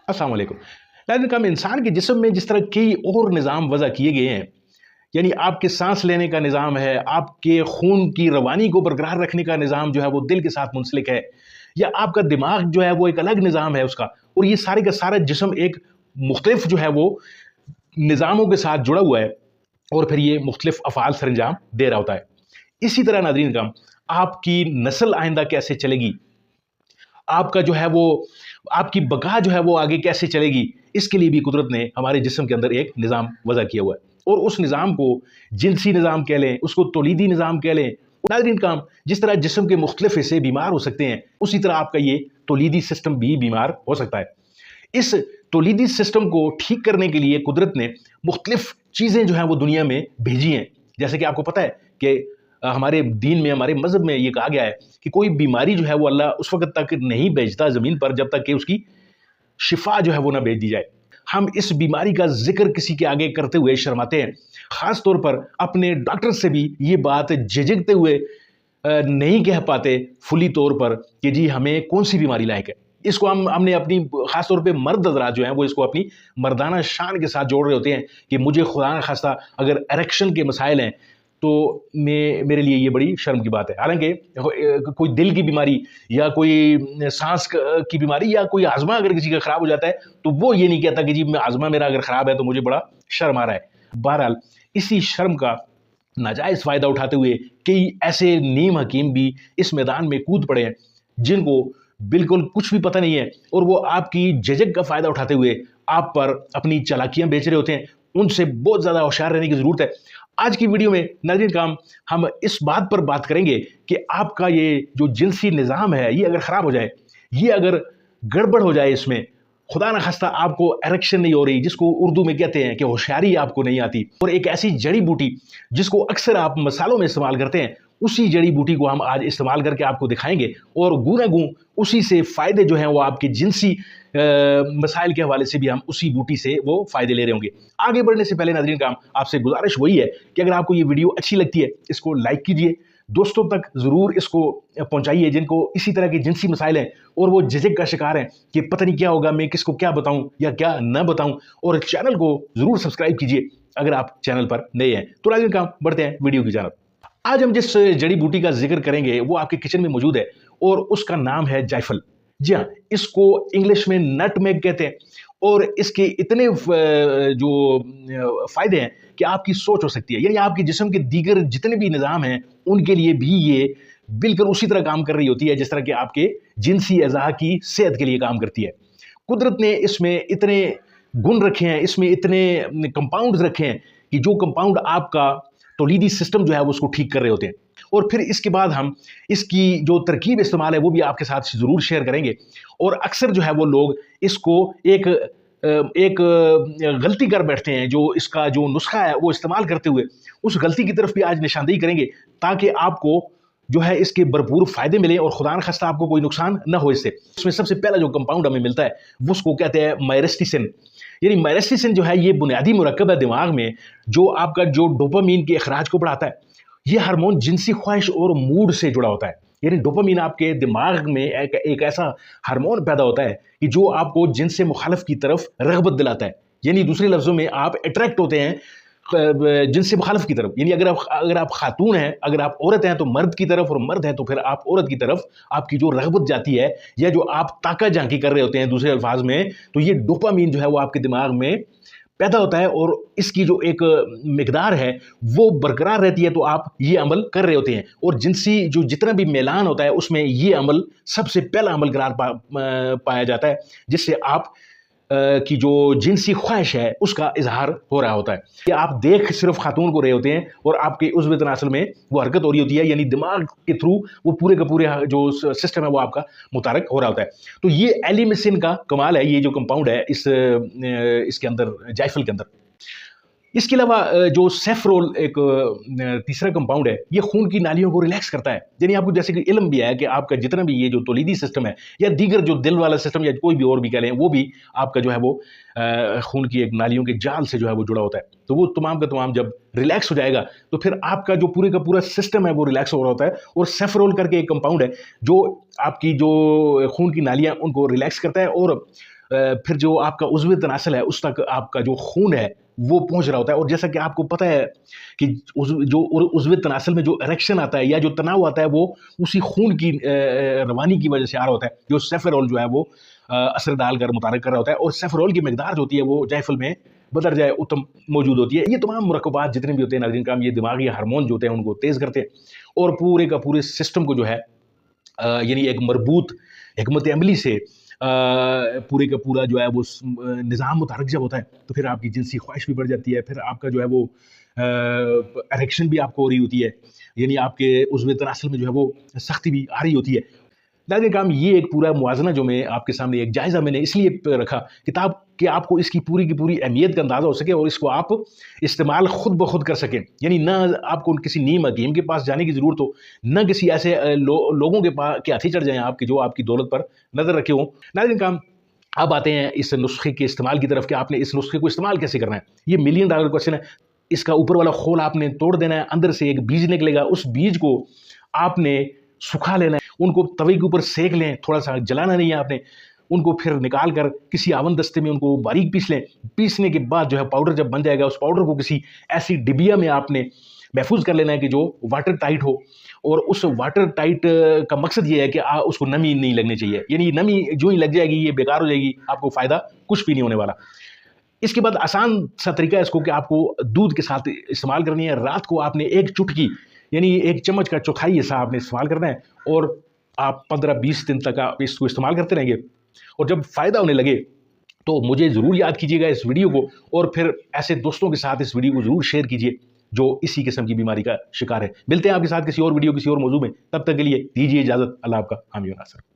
अस्सलाम वालेकुम। नाज़रीन करम, इंसान के जिस्म में जिस तरह कई और निज़ाम वज़ा किए गए हैं, यानी आपके सांस लेने का निज़ाम है, आपके खून की रवानी को बरकरार रखने का निज़ाम जो है वो दिल के साथ मुंसलिक है, या आपका दिमाग जो है वो एक अलग निज़ाम है उसका, और ये सारे का सारा जिस्म एक मुख्तलिफ जो है वो निज़ामों के साथ जुड़ा हुआ है, और फिर ये मुख्तलिफ अफ़आल सरंजाम दे रहा होता है। इसी तरह नाज़रीन करम, आपकी नस्ल आइंदा कैसे चलेगी, आपका जो है वो आपकी बका जो है वो आगे कैसे चलेगी, इसके लिए भी कुदरत ने हमारे जिस्म के अंदर एक निज़ाम वज़ा किया हुआ है। और उस निज़ाम को जिनसी निज़ाम कह लें, उसको तौलीदी निज़ाम कह लें। नाज़रीन काम, जिस तरह जिस्म के मुख्तलिफ हिस्से बीमार हो सकते हैं, उसी तरह आपका ये तौलीदी सिस्टम भी बीमार हो सकता है। इस तौलीदी सिस्टम को ठीक करने के लिए कुदरत ने मुख्तलिफ चीज़ें जो हैं वो दुनिया में भेजी हैं। जैसे कि आपको पता है कि हमारे दीन में, हमारे मज़हब में ये कहा गया है कि कोई बीमारी जो है वो अल्लाह उस वक़्त तक नहीं भेजता ज़मीन पर जब तक कि उसकी शिफा जो है वो ना भेज दी जाए। हम इस बीमारी का ज़िक्र किसी के आगे करते हुए शर्माते हैं, ख़ास तौर पर अपने डॉक्टर से भी ये बात झिझकते हुए नहीं कह पाते फुली तौर पर कि जी हमें कौन सी बीमारी लायक है। इसको हमने अपनी ख़ास तौर पे मर्द हज़रात जो हैं वो इसको अपनी मर्दाना शान के साथ जोड़ रहे होते हैं कि मुझे खुदा न खास्ता अगर इरेक्शन के मसाइल हैं तो मेरे लिए ये बड़ी शर्म की बात है। हालांकि कोई दिल की बीमारी या कोई सांस की बीमारी या कोई आज़मा अगर किसी का ख़राब हो जाता है तो वो ये नहीं कहता कि जी आज़मा मेरा अगर ख़राब है तो मुझे बड़ा शर्म आ रहा है। बहरहाल इसी शर्म का नाजायज़ फ़ायदा उठाते हुए कई ऐसे नीम हकीम भी इस मैदान में कूद पड़े हैं जिनको बिल्कुल कुछ भी पता नहीं है, और वो आपकी झिझक का फ़ायदा उठाते हुए आप पर अपनी चालाकियाँ बेच रहे होते हैं। उनसे बहुत ज़्यादा होशियार रहने की ज़रूरत है। आज की वीडियो में नाज़रीन काम, हम इस बात पर बात करेंगे कि आपका ये जो जिनसी निज़ाम है ये अगर ख़राब हो जाए, ये अगर गड़बड़ हो जाए, इसमें खुदा न खास्ता आपको इरेक्शन नहीं हो रही, जिसको उर्दू में कहते हैं कि होशियारी आपको नहीं आती, और एक ऐसी जड़ी बूटी जिसको अक्सर आप मसालों में इस्तेमाल करते हैं, उसी जड़ी बूटी को हम आज इस्तेमाल करके आपको दिखाएंगे, और गूना गूं उसी से फ़ायदे जो हैं वो आपके जिनसी मसाइल के हवाले से भी हम उसी बूटी से वो फ़ायदे ले रहे होंगे। आगे बढ़ने से पहले नाज़रीन काम, आपसे गुजारिश वही है कि अगर आपको ये वीडियो अच्छी लगती है इसको लाइक कीजिए, दोस्तों तक ज़रूर इसको पहुंचाइए जिनको इसी तरह के जिनसी मसाइल हैं और वो झिझक का शिकार हैं कि पता नहीं क्या होगा, मैं किसको क्या बताऊं या क्या न बताऊं। और चैनल को ज़रूर सब्सक्राइब कीजिए अगर आप चैनल पर नए हैं। तो नाज़रीन काम, बढ़ते हैं वीडियो की जानब। आज हम जिस जड़ी बूटी का जिक्र करेंगे वो आपके किचन में मौजूद है और उसका नाम है जायफल। जी हाँ, इसको इंग्लिश में नटमेग कहते हैं, और इसके इतने जो फायदे हैं कि आपकी सोच हो सकती है, यानी आपके जिस्म के दीगर जितने भी निज़ाम हैं उनके लिए भी ये बिल्कुल उसी तरह काम कर रही होती है जिस तरह के आपके जिनसी अज़ा की सेहत के लिए काम करती है। कुदरत ने इसमें इतने गुण रखे हैं, इसमें इतने कंपाउंड्स रखे हैं कि जो कंपाउंड आपका तौलीदी सिस्टम जो है वो उसको ठीक कर रहे होते हैं। और फिर इसके बाद हम इसकी जो तरकीब इस्तेमाल है वो भी आपके साथ ज़रूर शेयर करेंगे। और अक्सर जो है वो लोग इसको एक गलती कर बैठते हैं, जो इसका जो नुस्खा है वो इस्तेमाल करते हुए उस गलती की तरफ भी आज निशानदेही करेंगे ताकि आपको जो है इसके भरपूर फ़ायदे मिले और खुदा न खास्ता आपको कोई नुकसान न हो इससे। इसमें सबसे पहला जो कंपाउंड हमें मिलता है वो उसको कहते हैं मायरेस्टिसिन। यानी मायरेस्टिसिन जो है ये बुनियादी मुरक्कब है दिमाग में जो आपका जो डोपामीन के अखराज को बढ़ाता है। ये हार्मोन जिनसी ख्वाहिश और मूड से जुड़ा होता है। यानी डोपामीन आपके दिमाग में एक ऐसा हार्मोन पैदा होता है कि जो आपको जिन्स से मुखालिफ की तरफ रग़बत दिलाता है। यानी दूसरे लफ्ज़ों में आप अट्रैक्ट होते हैं जिन्स से मुखालिफ की तरफ। यानी अगर आप खातून हैं, अगर आप औरत हैं तो मर्द की तरफ, और मर्द हैं तो फिर आप औरत की तरफ आपकी जो रग़बत जाती है या जो आप ताका झांकी कर रहे होते हैं दूसरे अल्फाज में, तो ये डोपामीन जो है वो आपके दिमाग में पैदा होता है और इसकी जो एक मिकदार है वो बरकरार रहती है, तो आप ये अमल कर रहे होते हैं। और जिनसी जो जितना भी मैलान होता है उसमें ये अमल सबसे पहला अमल करार पाया जाता है, जिससे आप की जो जिनसी ख्वाहिश है उसका इजहार हो रहा होता है। कि आप देख सिर्फ खातून को रहे होते हैं और आपके उज़्व तनासुल में वो हरकत हो रही होती है, यानी दिमाग के थ्रू वो पूरे का पूरे जो सिस्टम है वो आपका मुतारक हो रहा होता है। तो ये एलिमिसिन का कमाल है, ये जो कंपाउंड है इसके अंदर, जायफल के अंदर। इसके अलावा जो सेफ्रोल एक तीसरा कंपाउंड है, ये खून की नालियों को रिलैक्स करता है। यानी आपको जैसे कि इल्म भी है कि आपका जितना भी ये जो तौलीदी सिस्टम है या दीगर जो दिल वाला सिस्टम या कोई भी और भी कह लें, वो भी आपका जो है वो खून की एक नालियों के जाल से जो है वो जुड़ा होता है। तो वो तमाम का तमाम जब रिलैक्स हो जाएगा तो फिर आपका जो पूरे का पूरा सिस्टम है वो रिलैक्स हो रहा होता है। और सेफ्रोल करके एक कंपाउंड है जो आपकी जो खून की नालियाँ उनको रिलैक्स करता है और پھر جو آپ کا عضو تناسل ہے اس تک آپ کا جو خون ہے وہ پہنچ رہا ہوتا ہے. اور جیسا کہ آپ کو پتہ ہے کہ جو عضو تناسل میں جو اریکشن آتا ہے یا جو تناؤ آتا ہے وہ اسی خون کی روانی کی وجہ سے آ رہا ہوتا ہے, جو سیفرول جو ہے وہ اثر ڈال کر متحرک کر رہا ہوتا ہے. اور سیفرول کی مقدار جو ہوتی ہے وہ جائفل میں بدرجہ اتم موجود ہوتی ہے. یہ تمام مرکبات جتنے بھی ہوتے ہیں ناظرین کرام, یہ دماغی ہارمون جو ہوتے ہیں ان کو تیز کرتے ہیں اور پورے کا پورے سسٹم کو جو ہے یعنی ایک مربوط حکمت عملی سے پورے کا پورا جو ہے وہ نظام متحرک جب ہوتا ہے تو پھر آپ کی جنسی خواہش بھی بڑھ جاتی ہے, پھر آپ کا جو ہے وہ اریکشن بھی آپ کو ہو رہی ہوتی ہے, یعنی آپ کے عضو تناسل میں جو ہے وہ سختی بھی آ رہی ہوتی ہے. ناظرین کرام, یہ ایک پورا موازنہ جو میں آپ کے سامنے ایک جائزہ میں نے اس لیے رکھا کتاب کہ آپ کو اس کی پوری کی پوری اہمیت کا اندازہ ہو سکے اور اس کو آپ استعمال خود بخود کر سکیں. یعنی نہ آپ کو کسی نیم حکیم کے پاس جانے کی ضرورت ہو, نہ کسی ایسے لوگوں کے ہاتھیں چڑھ جائیں آپ کے جو آپ کی دولت پر نظر رکھے ہوں. ناظرین کرام, اب آتے ہیں اس نسخے کے استعمال کی طرف کہ آپ نے اس نسخے کو استعمال کیسے کرنا ہے. یہ $1 ملین کوشچن ہے. اس کا اوپر والا خول آپ نے توڑ دینا ہے, اندر سے ایک بیج نکلے گا, اس بیج کو آپ نے سکھا لینا ہے, ان کو توے کے اوپر سیک لیں, تھوڑا سا جلانا نہیں ہے آپ نے, ان کو پھر نکال کر کسی آون دستے میں ان کو باریک پیس لیں. پیسنے کے بعد جو ہے پاؤڈر جب بن جائے گا اس پاؤڈر کو کسی ایسی ڈبیا میں آپ نے محفوظ کر لینا ہے کہ جو واٹر ٹائٹ ہو. اور اس واٹر ٹائٹ کا مقصد یہ ہے کہ اس کو نمی نہیں لگنی چاہیے, یعنی نمی جو ہی لگ جائے گی یہ بیکار ہو جائے گی, آپ کو فائدہ کچھ بھی نہیں ہونے والا. اس کے بعد آسان سا طریقہ ہے اس کو کہ آپ کو دودھ کے ساتھ استعمال کرنی ہے. رات کو آپ نے ایک چٹکی یعنی ایک چمچ کا چوتھائی حصہ آپ نے استعمال کرنا ہے اور آپ 15-20 دن تک آپ اس کو استعمال کرتے رہیں گے. اور جب فائدہ ہونے لگے تو مجھے ضرور یاد کیجیے گا اس ویڈیو کو, اور پھر ایسے دوستوں کے ساتھ اس ویڈیو کو ضرور شیئر کیجیے جو اسی قسم کی بیماری کا شکار ہے. ملتے ہیں آپ کے ساتھ کسی اور ویڈیو کسی اور موضوع میں, تب تک کے لیے دیجیے اجازت. اللہ آپ کا حامی و ناصر.